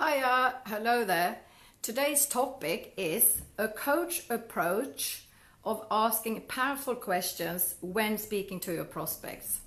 Hiya, hello there. Today's topic is a coach approach of asking powerful questions when speaking to your prospects.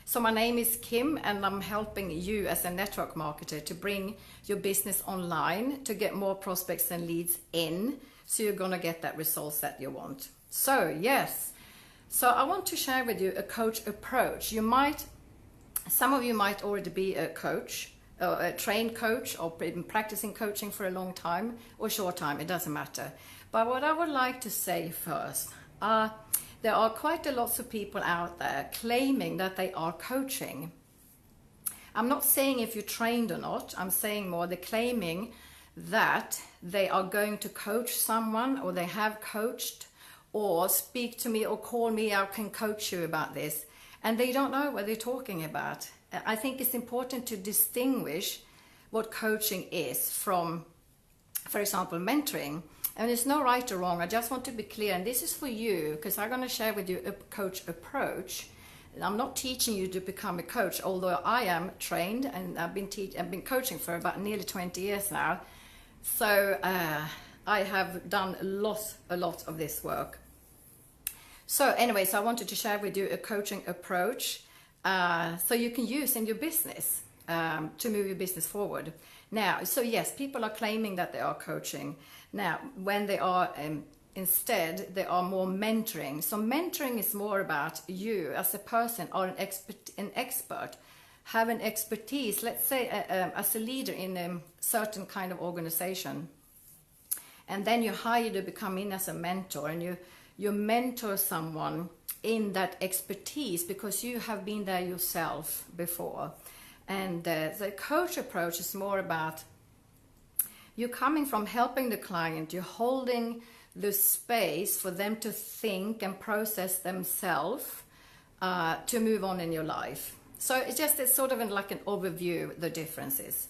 So my name is Kim and I'm helping you as a network marketer to bring your business online to get more prospects and leads in, so you're gonna get that results that you want. So I want to share with you a coach approach. Some of you might already be a coach, a trained coach, or been practicing coaching for a long time or short time, it doesn't matter. But what I would like to say first, there are quite a lot of people out there claiming that they are coaching. I'm not saying if you're trained or not, I'm saying more they're claiming that they are going to coach someone, or they have coached, or speak to me or call me, I can coach you about this. And they don't know what they're talking about. I think it's important to distinguish what coaching is from, for example, mentoring. And there's no right or wrong. I just want to be clear, and this is for you, because I'm going to share with you a coach approach. I'm not teaching you to become a coach, although I am trained and I've been coaching for about nearly 20 years now. So I have done a lot of this work. So anyways, I wanted to share with you a coaching approach so you can use in your business to move your business forward. Now, so yes, people are claiming that they are coaching. Now, when they are instead, they are more mentoring. So mentoring is more about you as a person or an expert, have an expertise, let's say as a leader in a certain kind of organization. And then you hire to become in as a mentor, and you mentor someone in that expertise because you have been there yourself before. And the coach approach is more about you coming from helping the client, you're holding the space for them to think and process themselves to move on in your life. So it's sort of like an overview, the differences.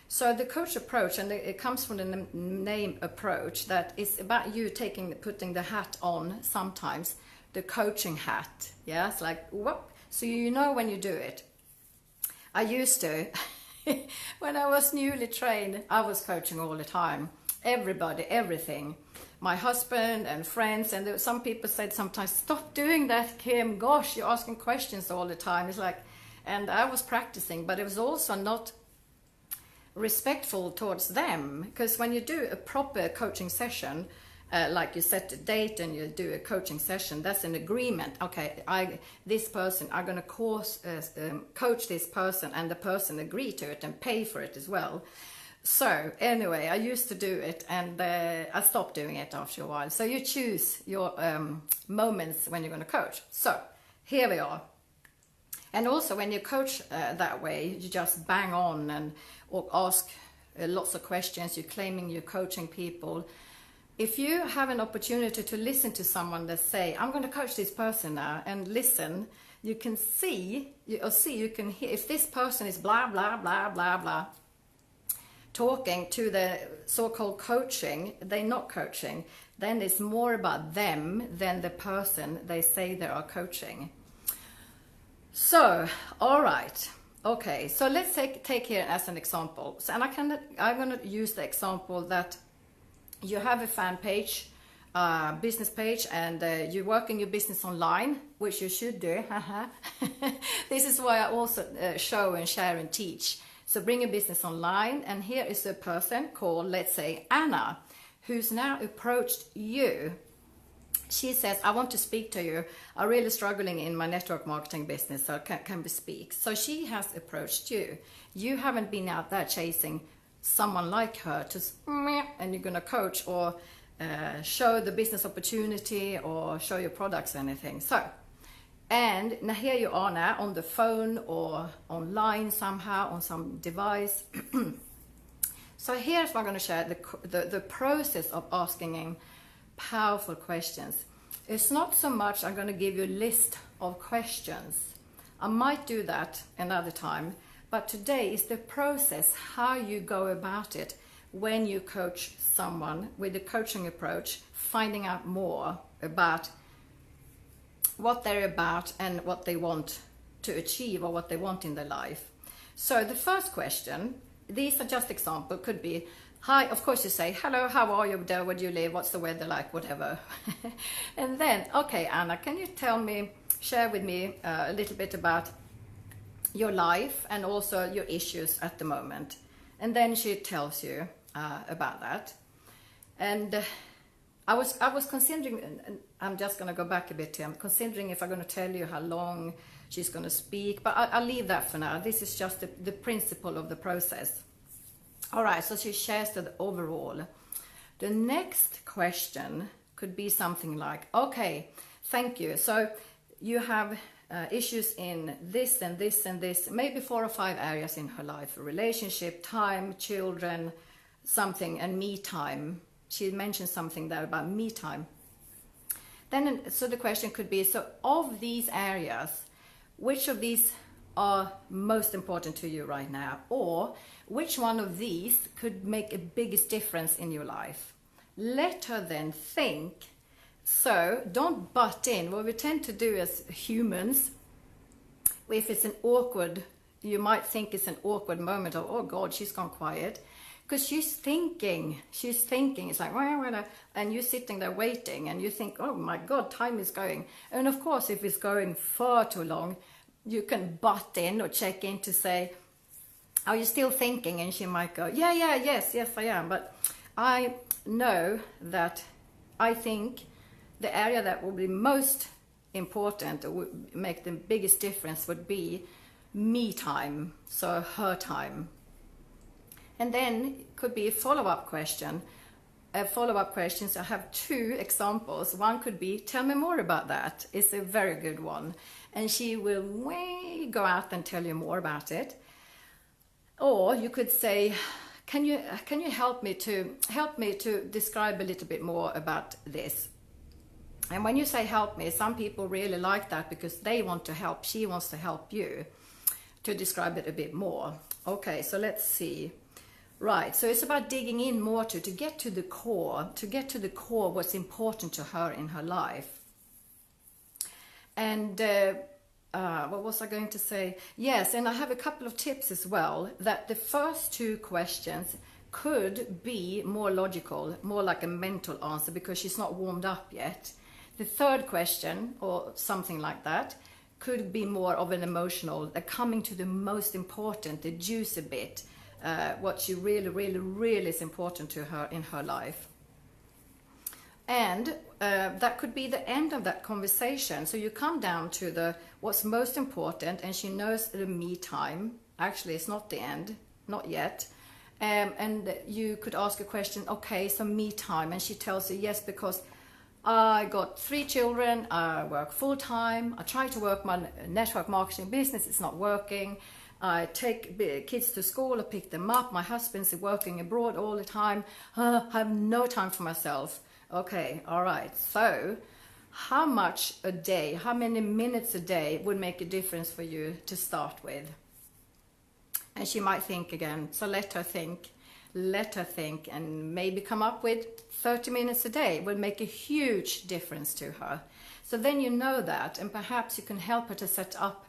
So the coach approach, and it comes from the name approach, that is about you putting the hat on sometimes, the coaching hat. Yeah, it's like, whoop. So you know when you do it. I used to, when I was newly trained, I was coaching all the time. Everybody, everything. My husband and friends, and some people said sometimes, stop doing that, Kim. Gosh, you're asking questions all the time. It's like, and I was practicing, but it was also not respectful towards them, because when you do a proper coaching session, like you set a date and you do a coaching session, that's an agreement. Okay, I'm going to coach this person, and the person agree to it and pay for it as well. So anyway, I used to do it, and I stopped doing it after a while. So you choose your moments when you're going to coach. So here we are. And also when you coach that way, you just bang on or ask lots of questions, you're claiming you're coaching people. If you have an opportunity to listen to someone that say, I'm going to coach this person now, and listen, you can you can hear, if this person is blah, blah, blah, blah, blah, talking to the so-called coaching, they're not coaching. Then it's more about them than the person they say they are coaching. So, all right. Okay, so let's take here as an example. So, and I'm going to use the example that you have a fan page, business page, and you're working your business online, which you should do. This is why I also show and share and teach. So bring your business online, and here is a person called, let's say, Anna, who's now approached you. She says, I want to speak to you. I'm really struggling in my network marketing business, so can we speak? So she has approached you. You haven't been out there chasing someone like her and you're going to coach or show the business opportunity or show your products or anything. So, and now here you are now on the phone or online somehow on some device. So here's what I'm going to share, the process of asking powerful questions. It's not so much I'm going to give you a list of questions. I might do that another time, but today is the process, how you go about it when you coach someone with a coaching approach, finding out more about what they're about and what they want to achieve or what they want in their life. So the first question these are just examples. Could be, hi, of course you say, hello, how are you there, where do you live, what's the weather like, whatever. And then, okay, Anna, can you share with me a little bit about your life and also your issues at the moment? And then she tells you about that. And I was considering, and I'm just going to go back a bit here, I'm considering if I'm going to tell you how long she's going to speak, but I'll leave that for now. This is just the principle of the process. All right, so she shares the overall. The next question could be something like, okay, thank you. So you have issues in this and this and this, maybe 4 or 5 areas in her life: relationship, time, children, something, and me time. She mentioned something there about me time. Then, so the question could be, so of these areas, which of these are most important to you right now? Or which one of these could make a biggest difference in your life? Let her then think. So don't butt in. What we tend to do as humans, if it's an awkward, you might think it's an awkward moment of, oh God, she's gone quiet. Because she's thinking, it's like, well, and you're sitting there waiting and you think, oh my God, time is going. And of course, if it's going far too long, you can butt in or check in to say, are you still thinking? And she might go, yes, I am. But I know that I think the area that will be most important or would make the biggest difference would be me time, so her time. And then it could be a follow-up question. Questions, I have 2 examples. One could be, tell me more about that. It's a very good one. And she will go out and tell you more about it. Or you could say, can you help me to describe a little bit more about this? And when you say help me, some people really like that because they want to help. She wants to help you to describe it a bit more. Okay, so let's see. Right, so it's about digging in more to get to the core, what's important to her in her life. And what was I going to say? Yes, and I have a couple of tips as well, that the first 2 questions could be more logical, more like a mental answer because she's not warmed up yet. The third question, or something like that, could be more of an emotional, coming to the most important, the juicy bit. What she really is important to her in her life. And that could be the end of that conversation. So you come down to what's most important, and she knows the me time. Actually, it's not the end, not yet. And you could ask a question, okay, so me time. And she tells you, yes, because I got 3 children, I work full time, I try to work my network marketing business, it's not working. I take kids to school, I pick them up. My husband's working abroad all the time. I have no time for myself. Okay, all right. So how much a day, how many minutes a day would make a difference for you to start with? And she might think again. So let her think, and maybe come up with 30 minutes a day would make a huge difference to her. So then you know that, and perhaps you can help her to set up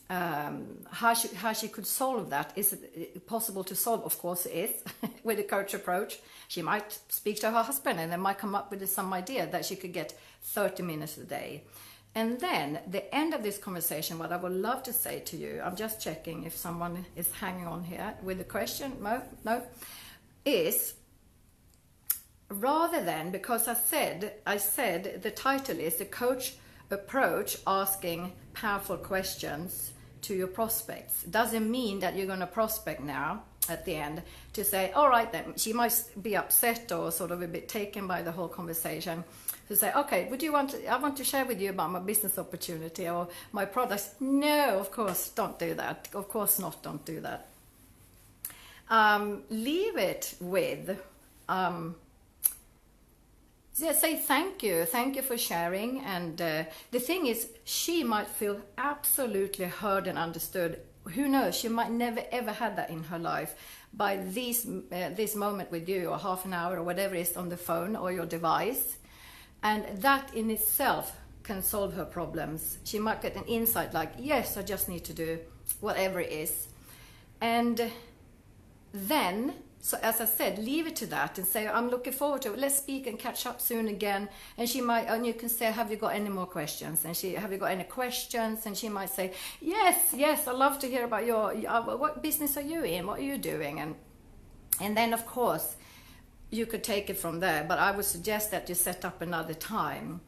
how she could solve that. Is it possible to solve? Of course it is. With a coach approach, she might speak to her husband and they might come up with some idea that she could get 30 minutes a day. And then the end of this conversation, what I would love to say to you, I'm just checking if someone is hanging on here with a question. No, is rather than, because I said the title is the coach approach, asking powerful questions to your prospects. Doesn't mean that you're going to prospect now at the end to say, all right then. She might be upset or sort of a bit taken by the whole conversation to say, okay, I want to share with you about my business opportunity or my products. No, of course, don't do that. Of course not, don't do that. Leave it with say thank you for sharing. And the thing is, she might feel absolutely heard and understood. Who knows, she might never ever had that in her life. By this moment with you, or half an hour or whatever is on the phone or your device, and that in itself can solve her problems. She might get an insight like, yes, I just need to do whatever it is. And then, so as I said, leave it to that and say, I'm looking forward to it. Let's speak and catch up soon again. And she might, and you can say, have you got any more questions? And have you got any questions? And she might say, yes, I'd love to hear about what business are you in? What are you doing? And then, of course, you could take it from there. But I would suggest that you set up another time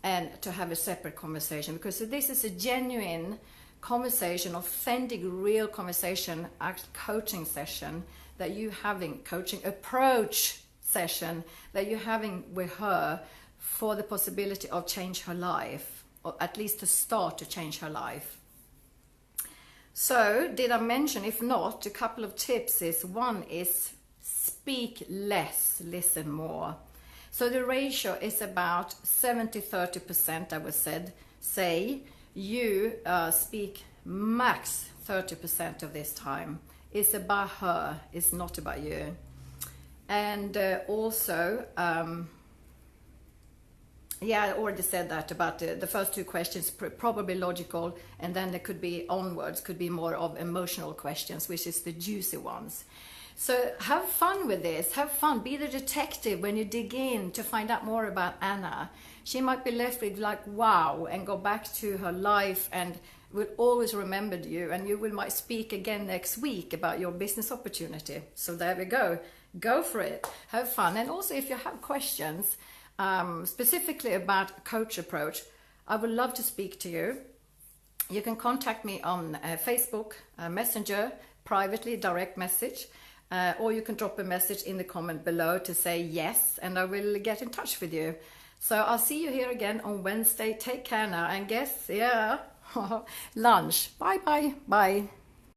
and to have a separate conversation, because this is a genuine conversation, authentic, real conversation, coaching session that you having, coaching approach session that you're having with her for the possibility of change her life, or at least to start to change her life. So did I mention? If not, a couple of tips is, one is speak less, listen more. So the ratio is about 70-30%, I would say. You speak max 30% of this time. It's about her, it's not about you. And also, I already said that about the first two questions, probably logical, and then there could be onwards, could be more of emotional questions, which is the juicy ones. So have fun with this, have fun, be the detective when you dig in to find out more about Anna. She might be left with like, wow, and go back to her life and will always remember you, and you might speak again next week about your business opportunity. So there we go for it, have fun. And also, if you have questions specifically about coach approach, I would love to speak to you. You can contact me on Facebook Messenger, privately, direct message, or you can drop a message in the comment below to say yes, and I will get in touch with you. So I'll see you here again on Wednesday. Take care now, and lunch. Bye.